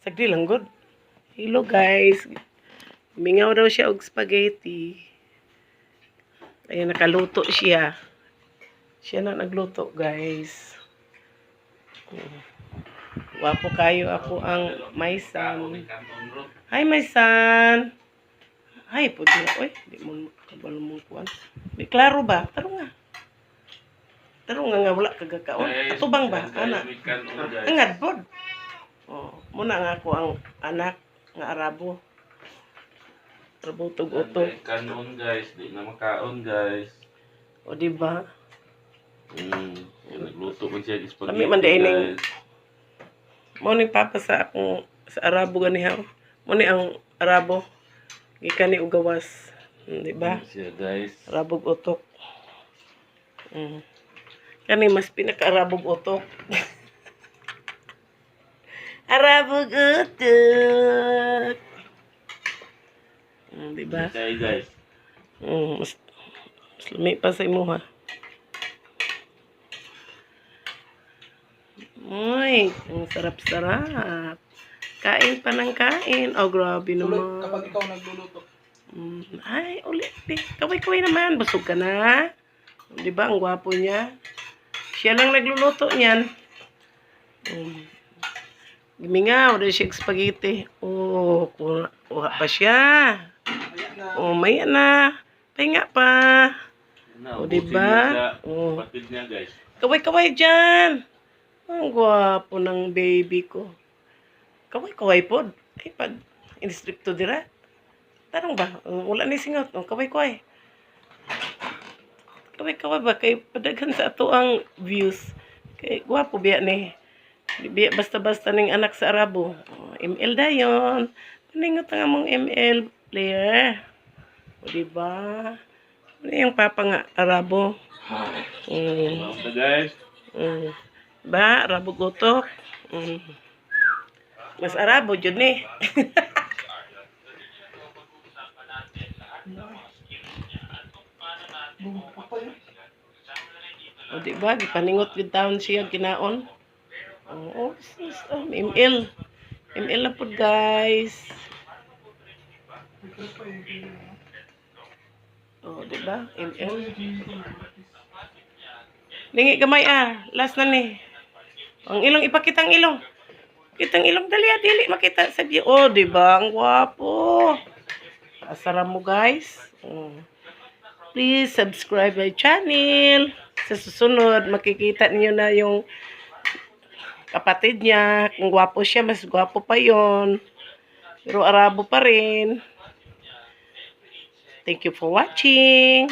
Sagdi lang good. Hello guys. Mingaw daw siya og spaghetti. Ayan, nakaluto siya. Siya na nagluto, guys. Wapo kayo, ako ang Maysan. Hi, Maysan. Hi, po din. Uy, di mo kabalo mong kuwan. Di klaro ba? Taro nga. Taro nga wala kagakaon. Atubang ba? Anak. Angad pod. Oh, muna nga ako ang anak nga Arabo. Trabutog-utog. Kanon guys, di na makaon guys. O di ba? Nagluto ko siya spaghetti. Lami man diining. Mo ni papa sa akong sa Arabo ganiha. Mo ni ang Arabo. Gikan ni ugawas, di ba? Siya guys. Arabog utok. Kani mas pinaka-Arabog utok. Arabog utok. Di ba? Say guys. Mas lami pa sa imo ha. Uy, ang sarap-sarap. Kain pa ng kain. Oh, grabe naman. Kapag ikaw nagluluto. Ay, ulit. Kaway-kaway naman. Busog ka na. Di ba? Ang gwapo niya. Siya lang nagluluto niyan. Gimingaw. Dahil siya spaghetti. Oh, kuha pa siya. Oh, maya na. Pahinga pa. O, diba? Oh. Patid niya guys. Kaway-kaway dyan. Ang gwapo ng baby ko. Kaway-kaway po. Ay, pag instricto dira. Tarong ba? Wala ni singot. Kaway-kaway. Kaway-kaway ba? Kay padagan sa ato ang views. Kay gwapo biya ni. Biya basta-basta ning anak sa Arabo. ML dayon. Paningot ang among ML player. O diba? Ano yung papa nga Arabo? Guys. Ba, Arabo gutok. Mas Arabo jud ni. O di ba gipaningot gid taon siya ginaon. Oo, ML. ML na pud guys. Oh, di ba? ML. Lingi gamay last na ni. Ang ilong ipakita ang ilong. Kitang ilong dali dili makita sa view. Oh, di ba? Ang gwapo. Asara mo guys. Please subscribe my channel. Sa susunod makikita niyo na yung kapatid niya. Kung gwapo siya, mas gwapo pa yon. Pero Arabo pa rin. Thank you for watching.